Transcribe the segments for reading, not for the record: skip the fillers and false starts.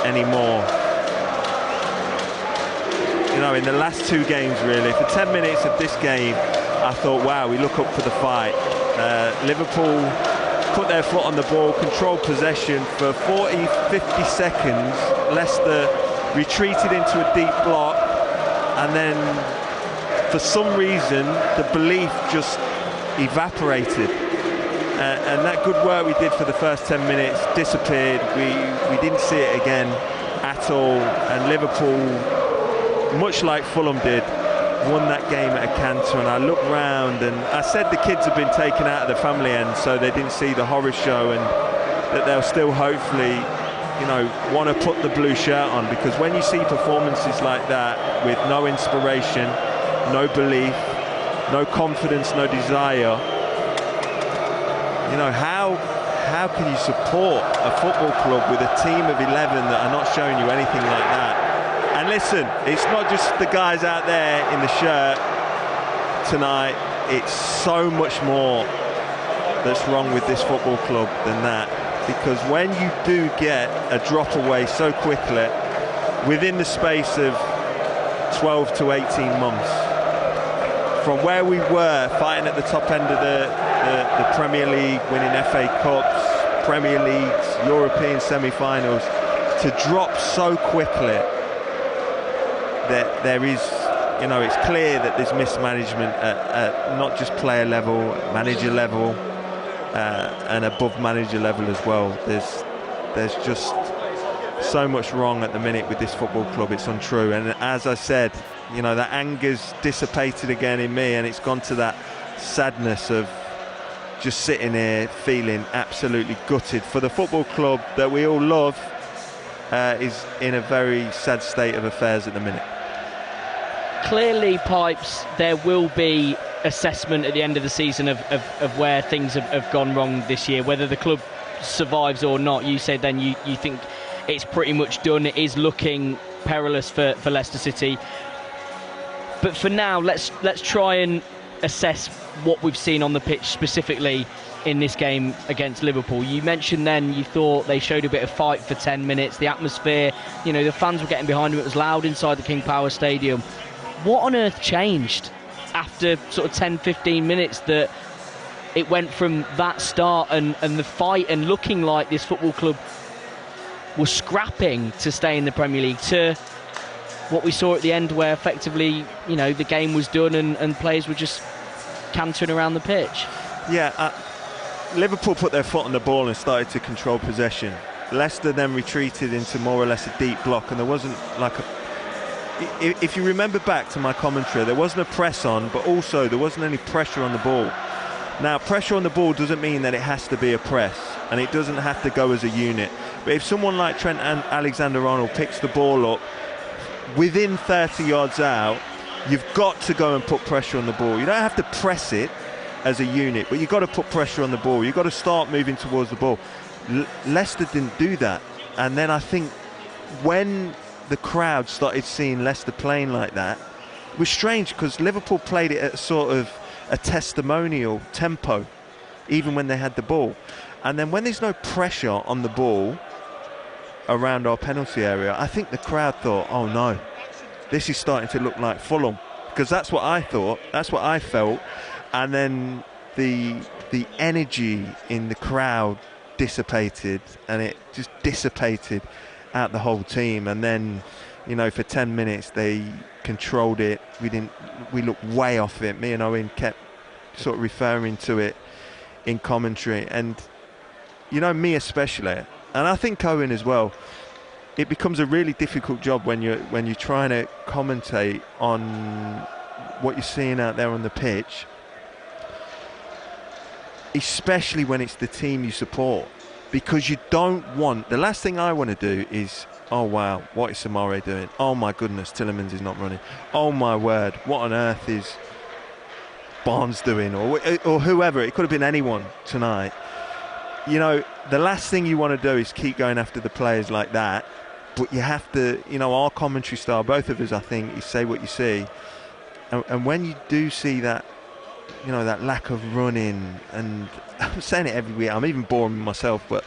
anymore. You know, in the last 2 games, really, for 10 minutes of this game, I thought, wow, we look up for the fight. Liverpool put their foot on the ball, controlled possession for 40, 50 seconds. Leicester retreated into a deep block, and then for some reason the belief just evaporated, and that good work we did for the first 10 minutes disappeared. We didn't see it again at all, and Liverpool, much like Fulham did, won that game at a canter. And I looked round and I said the kids have been taken out of the family end so they didn't see the horror show, and that they'll still hopefully, you know, want to put the blue shirt on, because when you see performances like that with no inspiration, no belief, no confidence, no desire, you know, how can you support a football club with a team of 11 that are not showing you anything like that? And listen, it's not just the guys out there in the shirt tonight, it's so much more that's wrong with this football club than that. Because when you do get a drop away so quickly, within the space of 12 to 18 months, from where we were fighting at the top end of the Premier League, winning FA Cups, Premier Leagues, European semi-finals, to drop so quickly, that there is, you know, it's clear that there's mismanagement at not just player level, manager level, and above manager level as well. There's just so much wrong at the minute with this football club. It's untrue. And as I said, you know, that anger's dissipated again in me, and it's gone to that sadness of just sitting here feeling absolutely gutted for the football club that we all love. Is in a very sad state of affairs at the minute. Clearly, Pipes, there will be assessment at the end of the season of where things have gone wrong this year, whether the club survives or not. You said then you think it's pretty much done. It is looking perilous for Leicester City. But for now, let's try and assess what we've seen on the pitch specifically in this game against Liverpool. You mentioned then you thought they showed a bit of fight for 10 minutes. The atmosphere, you know, the fans were getting behind them. It was loud inside the King Power Stadium. What on earth changed after sort of 10-15 minutes that it went from that start and the fight and looking like this football club was scrapping to stay in the Premier League, to what we saw at the end where effectively, you know, the game was done and players were just cantering around the pitch? Yeah, Liverpool put their foot on the ball and started to control possession. Leicester then retreated into more or less a deep block, and there wasn't like a... If you remember back to my commentary, there wasn't a press on, but also there wasn't any pressure on the ball. Now, pressure on the ball doesn't mean that it has to be a press, and it doesn't have to go as a unit. But if someone like Trent Alexander-Arnold picks the ball up within 30 yards out, you've got to go and put pressure on the ball. You don't have to press it as a unit, but you've got to put pressure on the ball. You've got to start moving towards the ball. Leicester didn't do that. And then I think when the crowd started seeing Leicester playing like that, it was strange because Liverpool played it at sort of a testimonial tempo, even when they had the ball. And then when there's no pressure on the ball around our penalty area, I think the crowd thought, oh no, this is starting to look like Fulham, because that's what I thought, that's what I felt. And then the energy in the crowd dissipated, and it just dissipated out the whole team. And then, you know, for 10 minutes they controlled it. We looked way off it. Me and Owen kept sort of referring to it in commentary, and you know, me especially, and I think Owen as well, it becomes a really difficult job when you're trying to commentate on what you're seeing out there on the pitch, especially when it's the team you support, because you don't want, the last thing I want to do is, oh wow, what is Samare doing? Oh my goodness, Tielemans is not running. Oh my word, what on earth is Barnes doing? Or whoever, it could have been anyone tonight. You know, the last thing you want to do is keep going after the players like that. But you have to, you know, our commentary style, both of us, I think, is say what you see. And when you do see that, you know, that lack of running, and I'm saying it every week, I'm even boring myself, but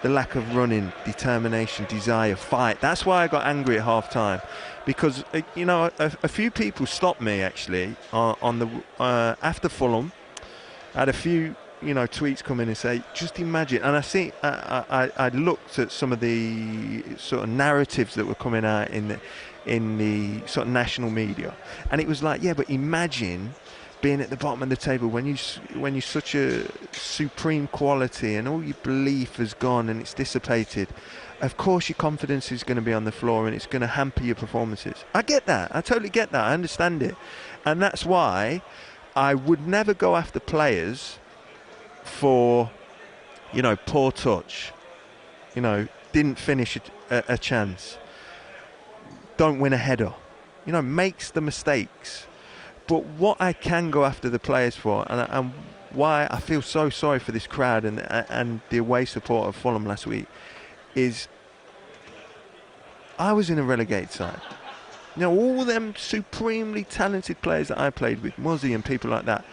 the lack of running, determination, desire, fight. That's why I got angry at half-time, because a few people stopped me actually on the after Fulham. I had a few tweets come in and say, just imagine, and I looked at some of the sort of narratives that were coming out in the sort of national media, and it was like, yeah, but imagine being at the bottom of the table when you're such a supreme quality and all your belief has gone and it's dissipated. Of course your confidence is going to be on the floor and it's going to hamper your performances. I get that. I totally get that. I understand it. And that's why I would never go after players for, poor touch, didn't finish a chance, don't win a header, makes the mistakes. But what I can go after the players for, and why I feel so sorry for this crowd and the away support of Fulham last week, is I was in a relegated side. All them supremely talented players that I played with, Muzzy and people like that,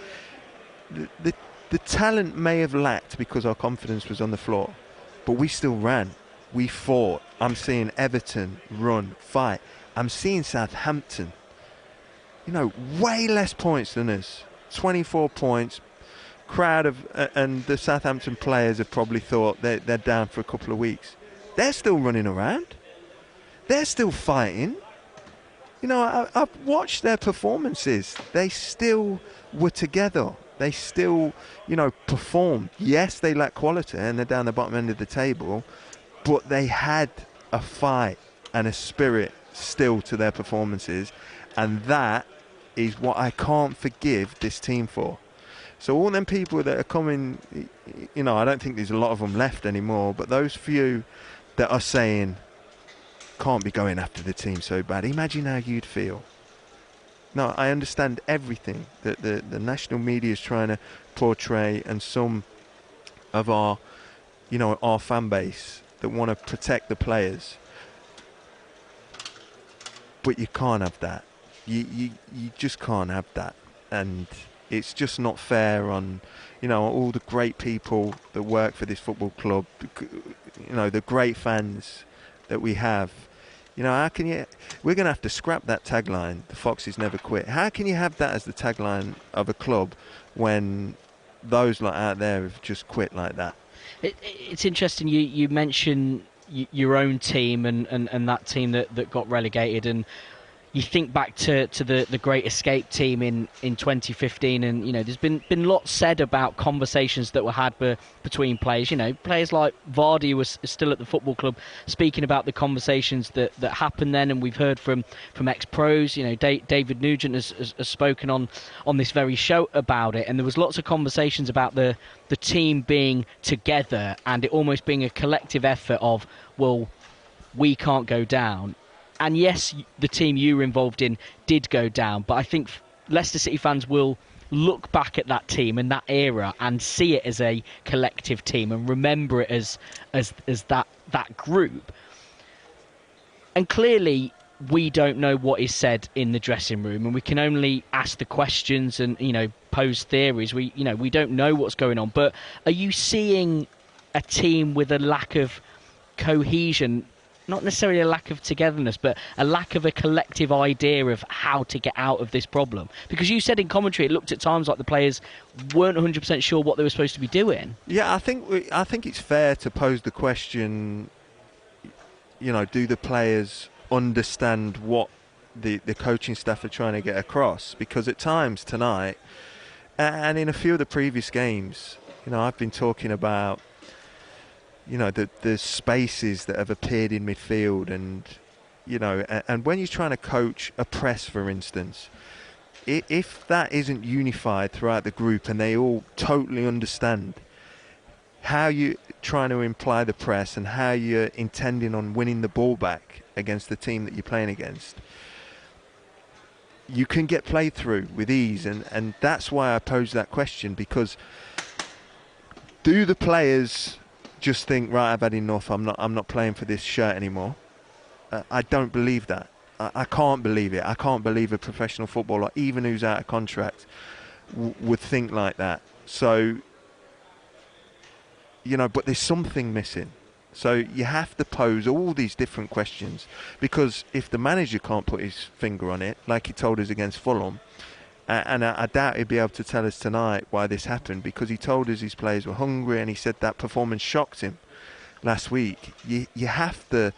the talent may have lacked because our confidence was on the floor, but we still ran. We fought. I'm seeing Everton run, fight. I'm seeing Southampton, way less points than us. 24 points. Crowd of and the Southampton players have probably thought they're down for a couple of weeks. They're still running around. They're still fighting. I've watched their performances. They still were together. They still, performed. Yes, they lack quality and they're down the bottom end of the table, but they had a fight and a spirit still to their performances, and that is what I can't forgive this team for. So all them people that are coming, I don't think there's a lot of them left anymore, but those few that are saying can't be going after the team so bad, imagine how you'd feel. No, I understand everything that the national media is trying to portray, and some of our fan base that want to protect the players. But you can't have that. You just can't have that. And it's just not fair on, all the great people that work for this football club, the great fans that we have. How can you... We're going to have to scrap that tagline, the Foxes never quit. How can you have that as the tagline of a club when those out there have just quit like that? It's interesting you mention your own team and that team that got relegated, and you think back to the Great Escape team in 2015, and there's been lots said about conversations that were had between players. Players like Vardy, who was still at the football club, speaking about the conversations that happened then, and we've heard from ex-pros. David Nugent has spoken on this very show about it, and there was lots of conversations about the team being together and it almost being a collective effort of, well, we can't go down. And yes, the team you were involved in did go down, but I think Leicester City fans will look back at that team and that era and see it as a collective team and remember it as that group. And clearly, we don't know what is said in the dressing room, and we can only ask the questions and pose theories. We don't know what's going on. But are you seeing a team with a lack of cohesion? Not necessarily a lack of togetherness, but a lack of a collective idea of how to get out of this problem. Because you said in commentary, it looked at times like the players weren't 100% sure what they were supposed to be doing. Yeah, I think it's fair to pose the question, do the players understand what the coaching staff are trying to get across? Because at times tonight, and in a few of the previous games, I've been talking about the spaces that have appeared in midfield, and and when you're trying to coach a press, for instance, if that isn't unified throughout the group and they all totally understand how you're trying to imply the press and how you're intending on winning the ball back against the team that you're playing against, you can get played through with ease. And that's why I pose that question, because do the players just think, right, I've had enough, I'm not playing for this shirt anymore? I don't believe that. I can't believe it. I can't believe a professional footballer, even who's out of contract, would think like that. So, but there's something missing. So you have to pose all these different questions, because if the manager can't put his finger on it, like he told us against Fulham, and I doubt he'd be able to tell us tonight why this happened, because he told us his players were hungry, and he said that performance shocked him last week. You have to,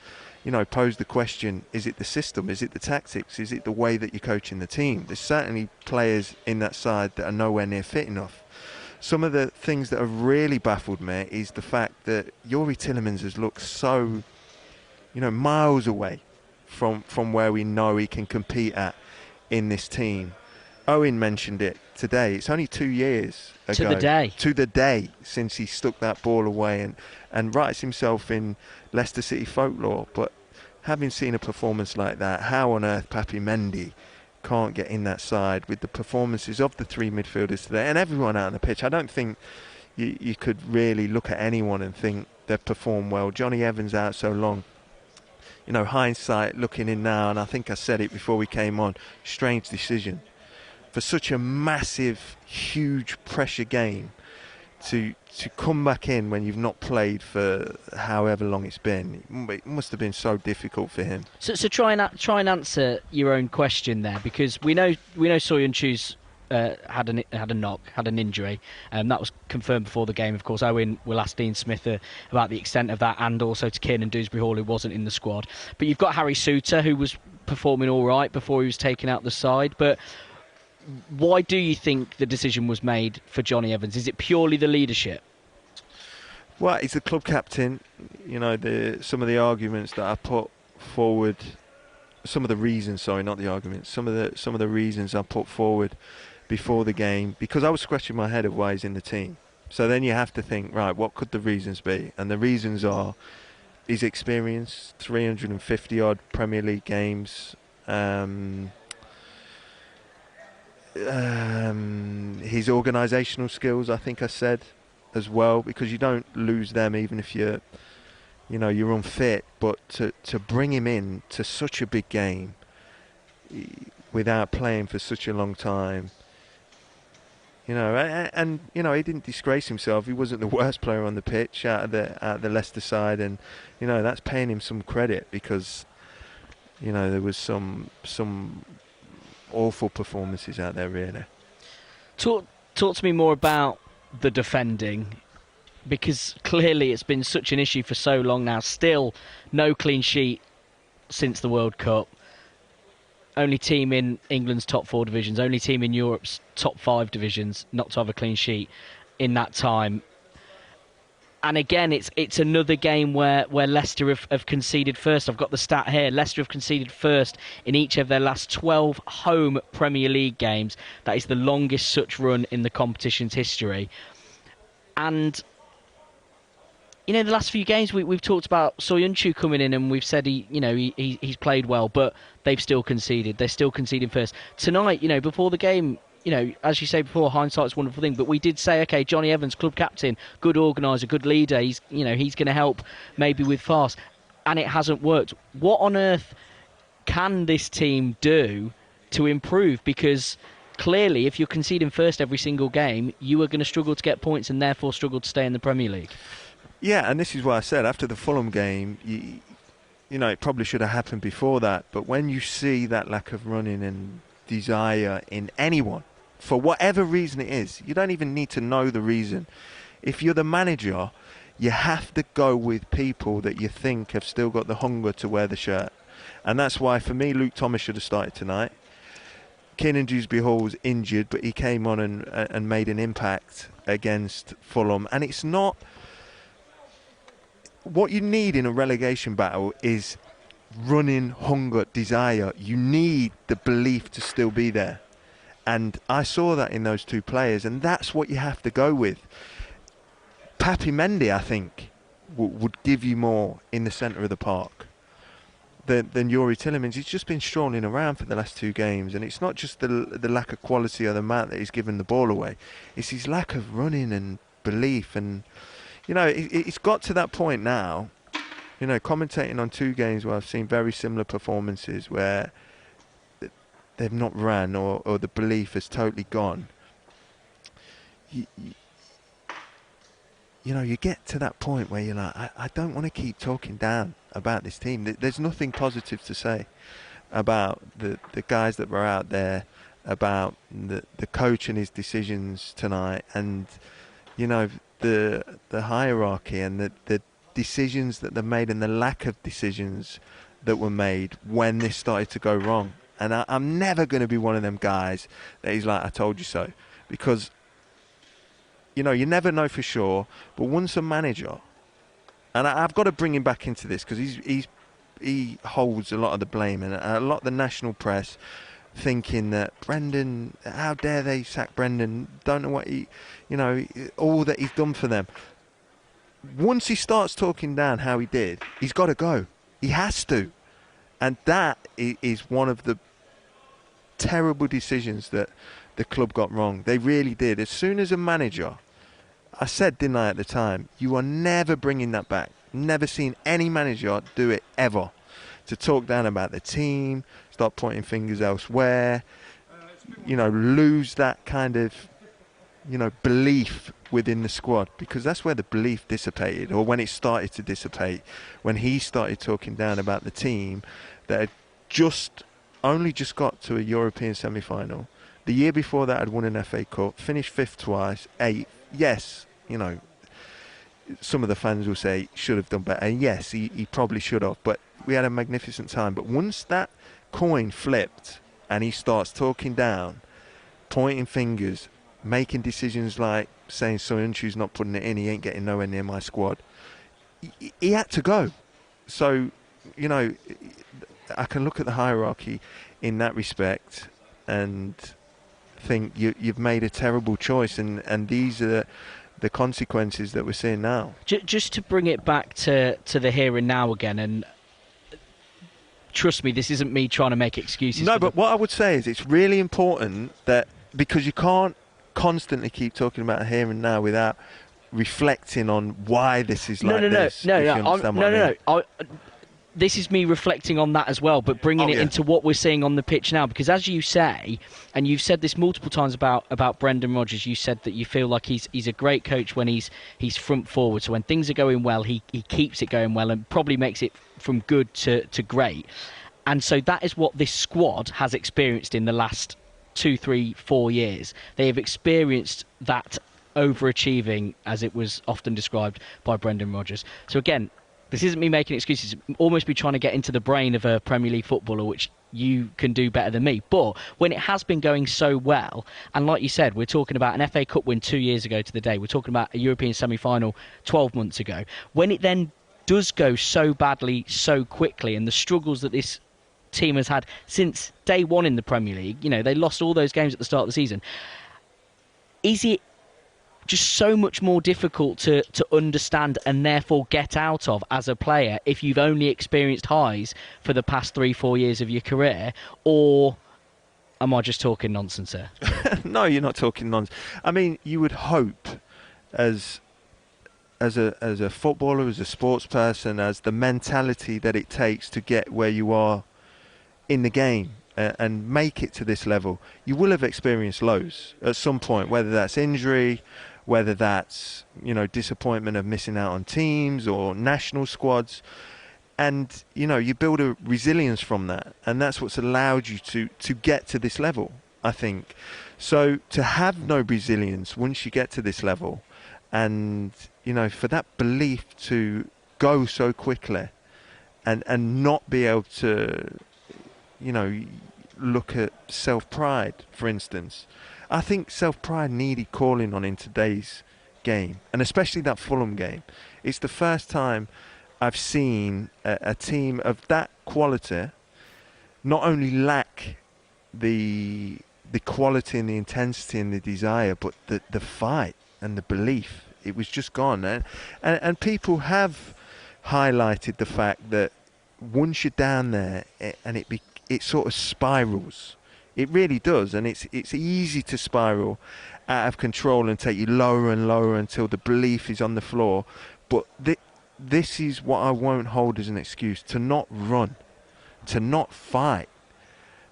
pose the question, is it the system? Is it the tactics? Is it the way that you're coaching the team? There's certainly players in that side that are nowhere near fit enough. Some of the things that have really baffled me is the fact that Youri Tielemans has looked so, miles away from where we know he can compete at in this team. Owen mentioned it today. It's only 2 years ago. To the day since he stuck that ball away and writes himself in Leicester City folklore. But having seen a performance like that, how on earth Papi Mendy can't get in that side with the performances of the three midfielders today and everyone out on the pitch? I don't think you could really look at anyone and think they've performed well. Johnny Evans out so long. Hindsight, looking in now, and I think I said it before we came on, strange decision. For such a massive, huge pressure game to come back in when you've not played for however long it's been, it must have been so difficult for him. So try and answer your own question there, because we know Soyuncu's had an injury, and that was confirmed before the game. Of course, Owen will ask Dean Smith about the extent of that, and also to Kiernan Dewsbury Hall, who wasn't in the squad. But you've got Harry Souttar, who was performing all right before he was taken out the side. But why do you think the decision was made for Johnny Evans? Is it purely the leadership? Well, he's the club captain. Some of the arguments that I put forward, some of the reasons, sorry, not the arguments, some of the reasons I put forward before the game, because I was scratching my head of why he's in the team. So then you have to think, right, what could the reasons be? And the reasons are his experience, 350 odd Premier League games, his organisational skills, I think I said as well, because you don't lose them even if you're unfit. But to bring him in to such a big game without playing for such a long time, he didn't disgrace himself. He wasn't the worst player on the pitch out of the Leicester side, and that's paying him some credit, because there was some awful performances out there, really. Talk to me more about the defending, because clearly it's been such an issue for so long now. Still no clean sheet since the World Cup. Only team in England's top 4 divisions, only team in Europe's top 5 divisions not to have a clean sheet in that time. And again, it's another game where Leicester have conceded first. I've got the stat here. Leicester have conceded first in each of their last 12 home Premier League games. That is the longest such run in the competition's history. And the last few games we've talked about Soyuncu coming in, and we've said he's played well, but they've still conceded. They're still conceding first. Tonight, before the game, as you say before, hindsight's a wonderful thing, but we did say, okay, Johnny Evans, club captain, good organiser, good leader, he's going to help maybe with fast, and it hasn't worked. What on earth can this team do to improve? Because clearly, if you're conceding first every single game, you are going to struggle to get points and therefore struggle to stay in the Premier League. Yeah, and this is why I said after the Fulham game, it probably should have happened before that, but when you see that lack of running and desire in anyone, for whatever reason it is, you don't even need to know the reason. If you're the manager, you have to go with people that you think have still got the hunger to wear the shirt. And that's why, for me, Luke Thomas should have started tonight. Kiernan Dewsbury Hall was injured, but he came on and made an impact against Fulham. And it's not... What you need in a relegation battle is running, hunger, desire. You need the belief to still be there. And I saw that in those two players, and that's what you have to go with. Papi Mendy, I think, would give you more in the centre of the park than Youri Tielemans. He's just been strolling around for the last 2 games, and it's not just the lack of quality of the man that he's given the ball away. It's his lack of running and belief. And, it's got to that point now, commentating on 2 games where I've seen very similar performances where they've not ran or the belief has totally gone. You you get to that point where you're like, I don't want to keep talking down about this team. There's nothing positive to say about the guys that were out there, about the coach and his decisions tonight, and the hierarchy and the decisions that they made and the lack of decisions that were made when this started to go wrong. And I'm never going to be one of them guys that he's like, I told you so, because you never know for sure. But once a manager, and I've got to bring him back into this because he holds a lot of the blame, and a lot of the national press thinking that Brendan, how dare they sack Brendan, don't know what all that he's done for them. Once he starts talking down how he did, he's got to go. He has to. And that is one of the terrible decisions that the club got wrong. They really did. As soon as a manager, I said, didn't I, at the time, you are never bringing that back. Never seen any manager do it ever. To talk down about the team, start pointing fingers elsewhere, lose that kind of, belief within the squad, because that's where the belief dissipated, or when it started to dissipate, when he started talking down about the team that had only just got to a European semi-final. The year before that had won an FA Cup, finished 5th twice, 8th. Yes, some of the fans will say should have done better, and yes, he probably should have, but we had a magnificent time. But once that coin flipped and he starts talking down, pointing fingers, making decisions like saying Soyunchu's not putting it in, he ain't getting nowhere near my squad, he had to go. So, I can look at the hierarchy in that respect and think you've made a terrible choice, and these are the consequences that we're seeing now. Just to bring it back to the here and now again, and trust me, this isn't me trying to make excuses. No, but what I would say is it's really important that, because you can't constantly keep talking about here and now without reflecting on why this is like this. No. This is me reflecting on that as well, but bringing it into what we're seeing on the pitch now. Because as you say, and you've said this multiple times about Brendan Rodgers, you said that you feel like he's a great coach when he's front forward. So when things are going well, he keeps it going well and probably makes it from good to great. And so that is what this squad has experienced in the last 2, 3, 4 years. They have experienced that overachieving, as it was often described by Brendan Rodgers. So again, this isn't me making excuses. Almost be trying to get into the brain of a Premier League footballer, which you can do better than me. But when it has been going so well, and like you said, we're talking about an FA Cup win 2 years ago to the day. We're talking about a European semi-final 12 months ago. When it then does go so badly so quickly, and the struggles that this team has had since day one in the Premier League, they lost all those games at the start of the season. Is it just so much more difficult to understand and therefore get out of as a player if you've only experienced highs for the past 3-4 years of your career? Or am I just talking nonsense here? No, you're not talking nonsense. I mean, you would hope as a footballer, as a sports person, as the mentality that it takes to get where you are in the game and make it to this level, you will have experienced lows at some point, whether that's injury, whether that's disappointment of missing out on teams or national squads, and you build a resilience from that, and that's what's allowed you to get to this level, I think. So to have no resilience once you get to this level, and for that belief to go so quickly and not be able to look at self-pride, for instance. I think self-pride needed calling on in today's game, and especially that Fulham game. It's the first time I've seen a team of that quality not only lack the quality and the intensity and the desire, but the fight and the belief. It was just gone. And people have highlighted the fact that once you're down there, and it sort of spirals. It really does, and it's easy to spiral out of control and take you lower and lower until the belief is on the floor. But this is what I won't hold as an excuse: to not run, to not fight,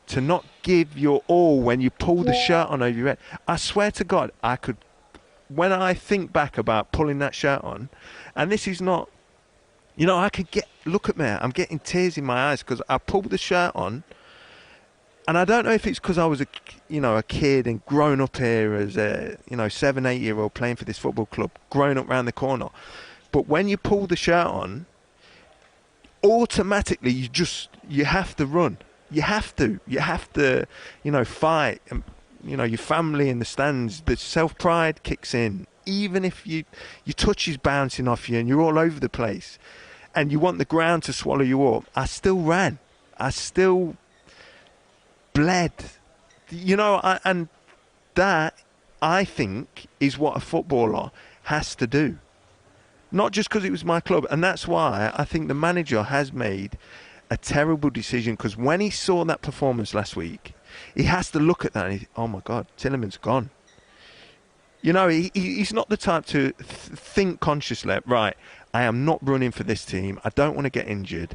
to not give your all when you pull the shirt on over your head. I swear to God, I could when I think back about pulling that shirt on, and this is not, I could look at me, I'm getting tears in my eyes because I pulled the shirt on, and I don't know if it's because I was a kid and grown up here as a 7, 8-year-old playing for this football club, growing up round the corner. But when you pull the shirt on, automatically you have to run. You have to fight. And, your family in the stands, the self-pride kicks in. Even if your touch is bouncing off you and you're all over the place and you want the ground to swallow you up, I still ran. I still bled. And that, I think, is what a footballer has to do. Not just because it was my club. And that's why I think the manager has made a terrible decision, because when he saw that performance last week, he has to look at that and oh my God, Tielemans gone. He's not the type to think consciously, right, I am not running for this team, I don't want to get injured,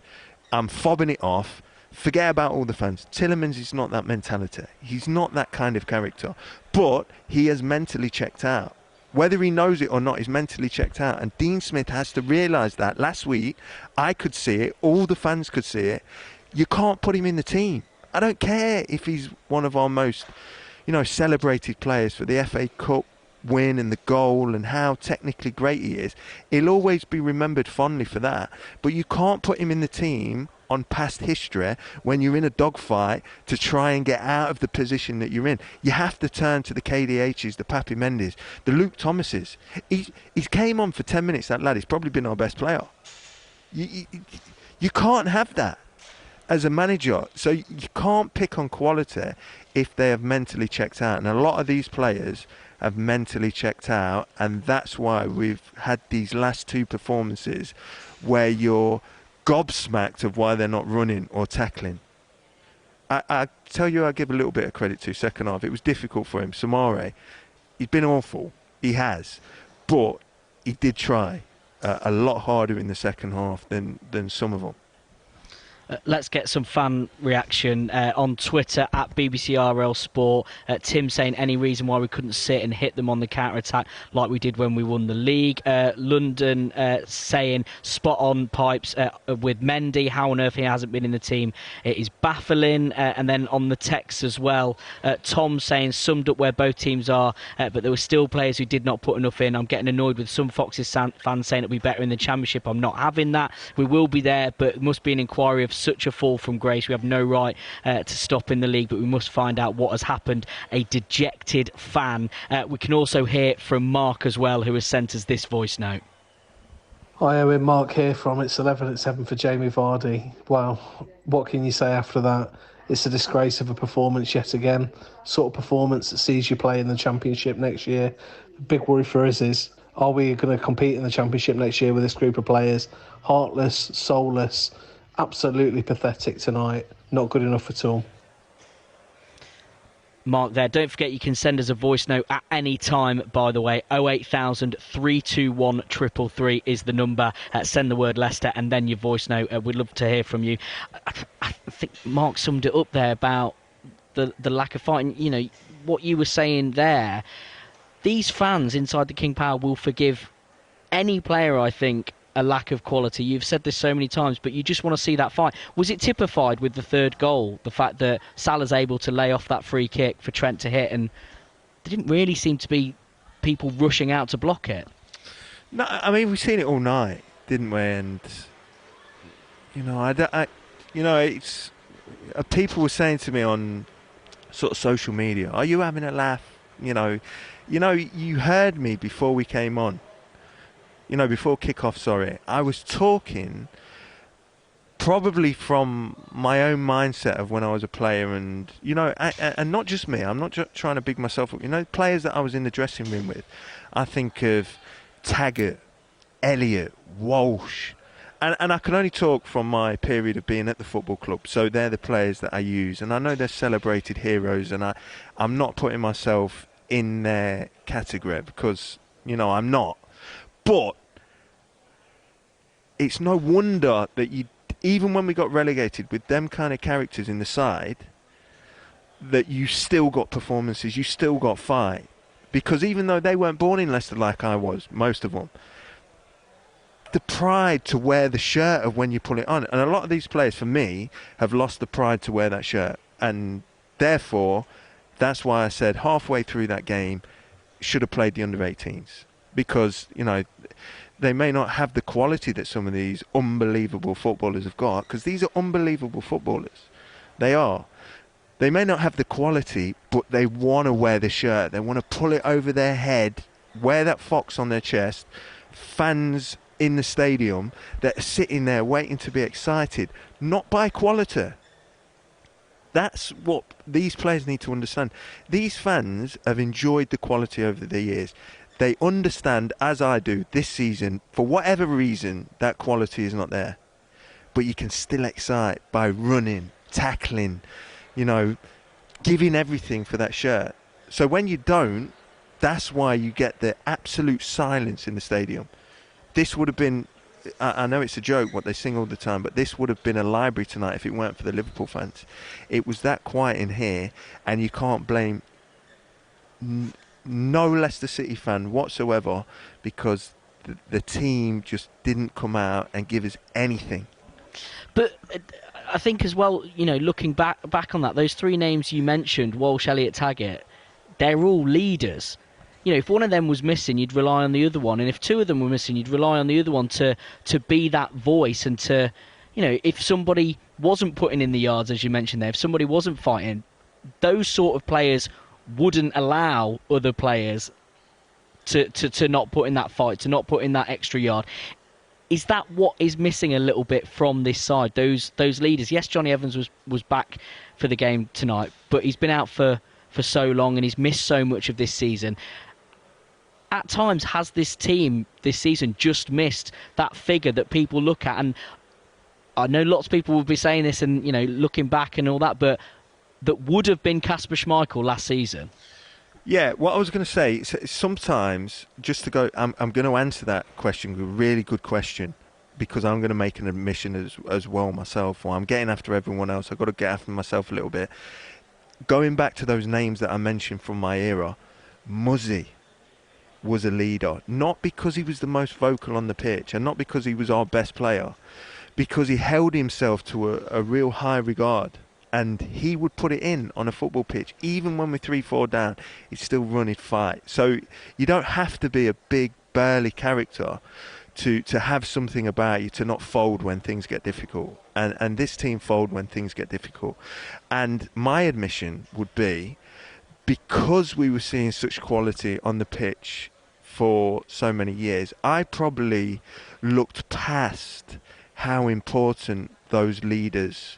I'm fobbing it off, forget about all the fans. Tielemans is not that mentality. He's not that kind of character. But he has mentally checked out. Whether he knows it or not, he's mentally checked out. And Dean Smith has to realise that. Last week, I could see it, all the fans could see it. You can't put him in the team. I don't care if he's one of our most, celebrated players for the FA Cup win and the goal and how technically great he is. He'll always be remembered fondly for that. But you can't put him in the team on past history when you're in a dogfight to try and get out of the position that you're in. You have to turn to the KDHs, the Papi Mendes, the Luke Thomases. He's came on for 10 minutes, that lad. He's probably been our best player. You can't have that as a manager. So you can't pick on quality if they have mentally checked out. And a lot of these players have mentally checked out, and that's why we've had these last two performances where you're gobsmacked of why they're not running or tackling. I tell you, I give a little bit of credit to second half. It was difficult for him. Samare, he's been awful. He has. But he did try a lot harder in the second half than some of them. Let's get some fan reaction on Twitter at BBCRL Sport. Tim saying any reason why we couldn't sit and hit them on the counter-attack like we did when we won the league. London saying spot on Pipes with Mendy. How on earth he hasn't been in the team, it is baffling. And then on the text as well, Tom saying summed up where both teams are, but there were still players who did not put enough in. I'm getting annoyed with some Foxes fans saying it'll be better in the Championship. I'm not having that. We will be there, but it must be an inquiry of such a fall from grace. We have no right to stop in the league, but we must find out what has happened. A dejected fan. We can also hear from Mark as well, who has sent us this voice note. Hi Owen, Mark here from It's 11 at 7 for Jamie Vardy. Well, what can you say after that? It's a disgrace of a performance yet again. Sort of performance that sees you play in the Championship next year. The big worry for us is, are we going to compete in the Championship next year with this group of players? Heartless, soulless, absolutely pathetic tonight. Not good enough at all. Mark there. Don't forget you can send us a voice note at any time, by the way. 08000 321 333 is the number. Send the word Leicester and then your voice note. We'd love to hear from you. I think Mark summed it up there about the lack of fighting. What you were saying there. These fans inside the King Power will forgive any player, I think, a lack of quality. You've said this so many times, but you just want to see that fight. Was it typified with the third goal, the fact that Salah's able to lay off that free kick for Trent to hit, and there didn't really seem to be people rushing out to block it? No, I mean, we've seen it all night, didn't we? And it's people were saying to me on sort of social media, "Are you having a laugh?" You heard me before we came on. Before kick-off, sorry, I was talking probably from my own mindset of when I was a player, and and not just me. I'm not trying to big myself up. Players that I was in the dressing room with. I think of Taggart, Elliott, Walsh, and I can only talk from my period of being at the football club. So they're the players that I use, and I know they're celebrated heroes, and I'm not putting myself in their category because I'm not. But it's no wonder that even when we got relegated with them kind of characters in the side, that you still got performances, you still got fight. because even though they weren't born in Leicester like I was, most of them, the pride to wear the shirt of when you pull it on. And a lot of these players, for me, have lost the pride to wear that shirt. And therefore, that's why I said halfway through that game, should have played the under-18s. Because, you know, they may not have the quality that some of these unbelievable footballers have got, because these are unbelievable footballers. They are. They may not have the quality, but they want to wear the shirt. They want to pull it over their head, wear that fox on their chest. Fans in the stadium that are sitting there waiting to be excited, not by quality. That's what these players need to understand. These fans have enjoyed the quality over the years. They understand, as I do, this season, for whatever reason, that quality is not there. But you can still excite by running, tackling, you know, giving everything for that shirt. So when you don't, that's why you get the absolute silence in the stadium. This would have been, I know it's a joke what they sing all the time, but this would have been a library tonight if it weren't for the Liverpool fans. It was that quiet in here, and you can't blame no Leicester City fan whatsoever, because the team just didn't come out and give us anything. But I think as well, you know, looking back on that, those three names you mentioned, Walsh, Elliott, Taggart, they're all leaders. You know, if one of them was missing, you'd rely on the other one. And if two of them were missing, you'd rely on the other one to be that voice and to, you know, if somebody wasn't putting in the yards, as you mentioned there, if somebody wasn't fighting, those sort of players wouldn't allow other players to not put in that fight, to not put in that extra yard. Is that what is missing a little bit from this side? Those leaders. Yes, Johnny Evans was back for the game tonight, but he's been out for so long and he's missed so much of this season. At times, has this team this season just missed that figure that people look at? And I know lots of people will be saying this and, you know, looking back and all that, but that would have been Kasper Schmeichel last season. Yeah, what I was going to say, sometimes, just to go, I'm going to answer that question, a really good question, because I'm going to make an admission as well myself, or I'm getting after everyone else. I've got to get after myself a little bit. Going back to those names that I mentioned from my era, Muzzy was a leader, not because he was the most vocal on the pitch and not because he was our best player, because he held himself to a real high regard, and he would put it in on a football pitch. Even when we're 3-4 down, he'd still run, he'd fight. So you don't have to be a big burly character to have something about you to not fold when things get difficult, and this team fold when things get difficult. And my admission would be, because we were seeing such quality on the pitch for so many years, I probably looked past how important those leaders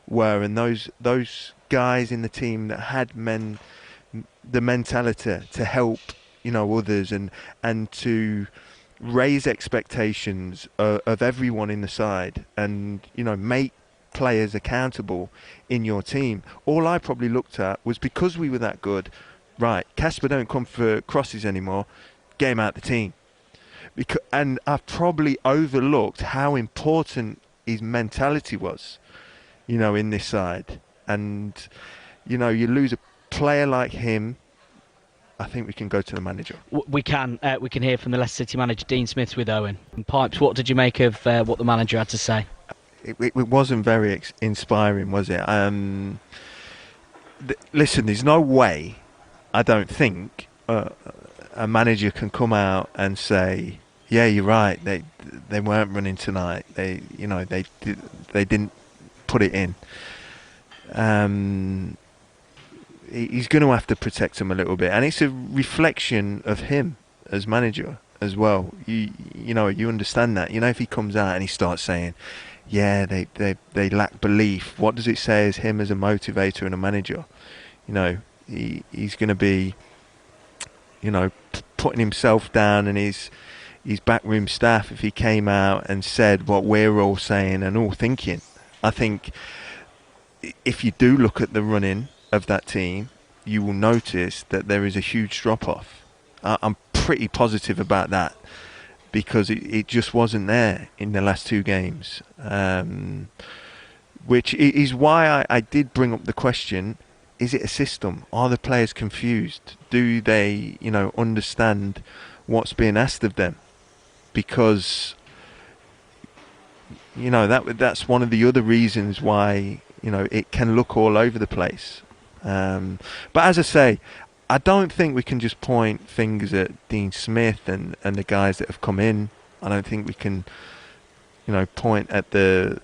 were, and those guys in the team that had the mentality to help, you know, others and to raise expectations of everyone in the side, and, you know, make players accountable in your team. All I probably looked at was, because we were that good, right, Kasper don't come for crosses anymore, get him out the team. And I probably overlooked how important his mentality was, you know, in this side. And, you know, you lose a player like him, I think we can go to the manager. We can hear from the Leicester City manager, Dean Smith, with Owen. And Pipes, what did you make of what the manager had to say? It wasn't very inspiring, was it? Listen, there's no way, I don't think, a manager can come out and say, "Yeah, you're right. They weren't running tonight. They didn't put it in." He's going to have to protect them a little bit, and it's a reflection of him as manager as well. You know, you understand that. You know, if he comes out and he starts saying, yeah, they lack belief, what does it say as him as a motivator and a manager? You know, he's going to be, you know, putting himself down and his backroom staff if he came out and said what we're all saying and all thinking. I think if you do look at the running of that team, you will notice that there is a huge drop-off. I'm pretty positive about that, because it just wasn't there in the last two games, which is why I did bring up the question, is it a system? Are the players confused? Do they, understand what's being asked of them? Because, that's one of the other reasons why, it can look all over the place. But as I say, I don't think we can just point fingers at Dean Smith and the guys that have come in. I don't think we can, point at the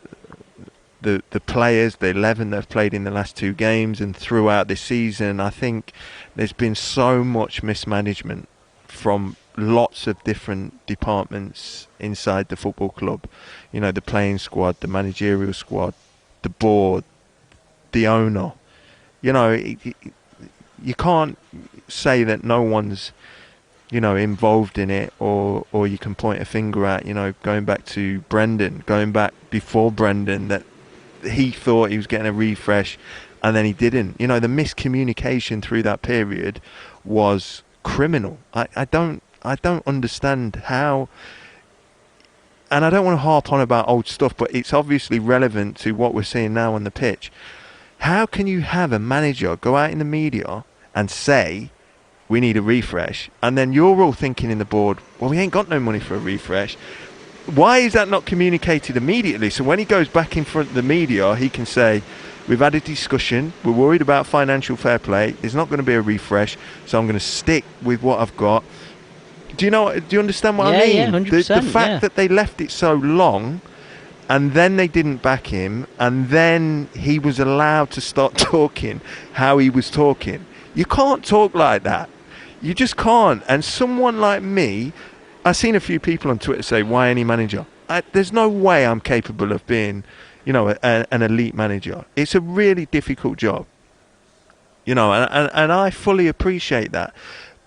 players, the 11 that have played in the last 2 games and throughout this season. I think there's been so much mismanagement from lots of different departments inside the football club. The playing squad, the managerial squad, the board, the owner. You can't say that no one's, involved in it, or you can point a finger at, going back to Brendan, going back before Brendan, that he thought he was getting a refresh and then he didn't. The miscommunication through that period was criminal. I don't understand how, and I don't want to harp on about old stuff, but it's obviously relevant to what we're seeing now on the pitch. How can you have a manager go out in the media and say, we need a refresh, and then you're all thinking in the board, well, we ain't got no money for a refresh? Why is that not communicated immediately? So when he goes back in front of the media, he can say, we've had a discussion, we're worried about financial fair play, there's not going to be a refresh, so I'm going to stick with what I've got. Do you understand what I mean? Yeah, 100%, the fact that they left it so long, and then they didn't back him, and then he was allowed to start talking how he was talking. You can't talk like that. You just can't. And someone like me, I've seen a few people on Twitter say, why any manager? There's no way I'm capable of being, an elite manager. It's a really difficult job. And I fully appreciate that.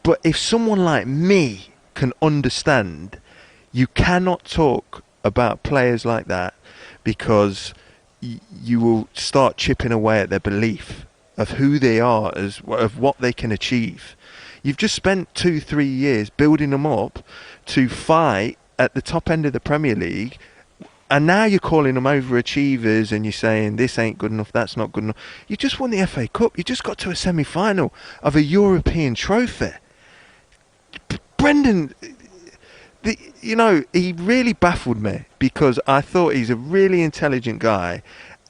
But if someone like me can understand, you cannot talk about players like that, because you will start chipping away at their belief of who they are, of what they can achieve. You've just spent 2-3 years building them up to fight at the top end of the Premier League, and now you're calling them overachievers and you're saying this ain't good enough, that's not good enough. You just won the FA Cup. You just got to a semi-final of a European trophy. Brendan, he really baffled me, because I thought he's a really intelligent guy,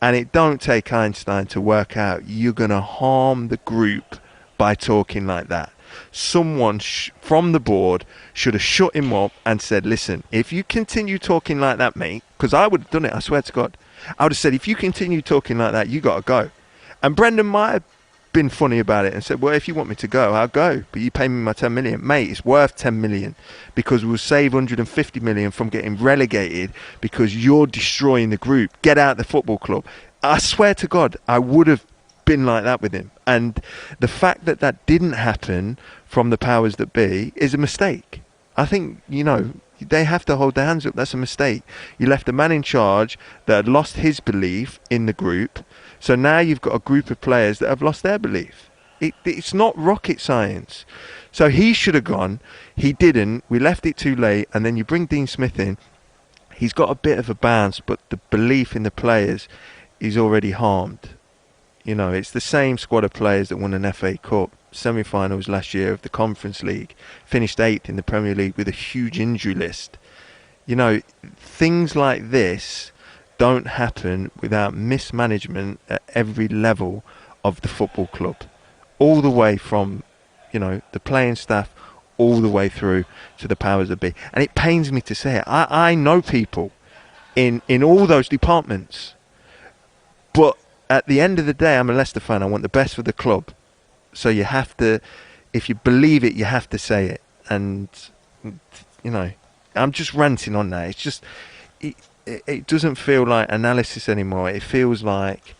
and it don't take Einstein to work out you're going to harm the group by talking like that. Someone from the board should have shut him up and said, listen, if you continue talking like that, mate, because I would have done it, I swear to God, I would have said, if you continue talking like that, you got to go. And Brendan might have been funny about it and said, well, if you want me to go, I'll go, but you pay me my 10 million. Mate, it's worth 10 million, because we'll save 150 million from getting relegated because you're destroying the group. Get out the football club. I swear to God, I would have been like that with him. And the fact that that didn't happen from the powers that be is a mistake. I think, they have to hold their hands up. That's a mistake. You left a man in charge that had lost his belief in the group. So now you've got a group of players that have lost their belief. It's not rocket science. So he should have gone. He didn't. We left it too late. And then you bring Dean Smith in. He's got a bit of a bounce, but the belief in the players is already harmed. It's the same squad of players that won an FA Cup, semi-finals last year of the Conference League, finished 8th in the Premier League with a huge injury list. Things like this don't happen without mismanagement at every level of the football club, all the way from, the playing staff, all the way through to the powers that be. And it pains me to say it. I know people in all those departments, but at the end of the day, I'm a Leicester fan. I want the best for the club. So you have to, if you believe it, you have to say it. And, I'm just ranting on that. It's just, it doesn't feel like analysis anymore. It feels like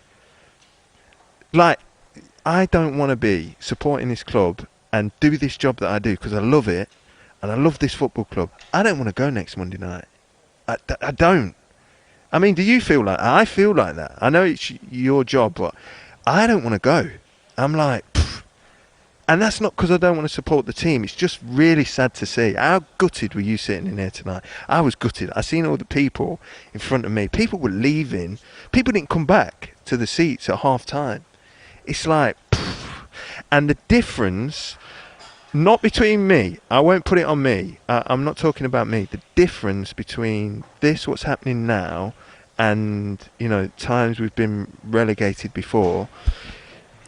I don't want to be supporting this club and do this job that I do because I love it and I love this football club. I don't want to go next Monday night. I don't. I mean, do you feel like that? I feel like that. I know it's your job, but I don't want to go. I'm like, pfft. And that's not because I don't want to support the team. It's just really sad to see. How gutted were you sitting in here tonight? I was gutted. I seen all the people in front of me. People were leaving. People didn't come back to the seats at half time. It's like, pfft. And the difference, not between me, I won't put it on me, I'm not talking about me, the difference between this, what's happening now, and, you know, times we've been relegated before,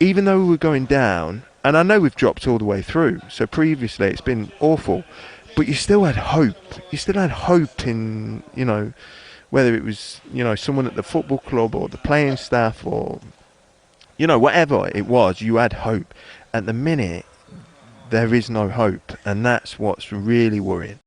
even though we were going down, and I know we've dropped all the way through, so previously it's been awful, but you still had hope. You still had hope in, you know, whether it was, you know, someone at the football club or the playing staff or, you know, whatever it was, you had hope. At the minute, there is no hope, and that's what's really worrying.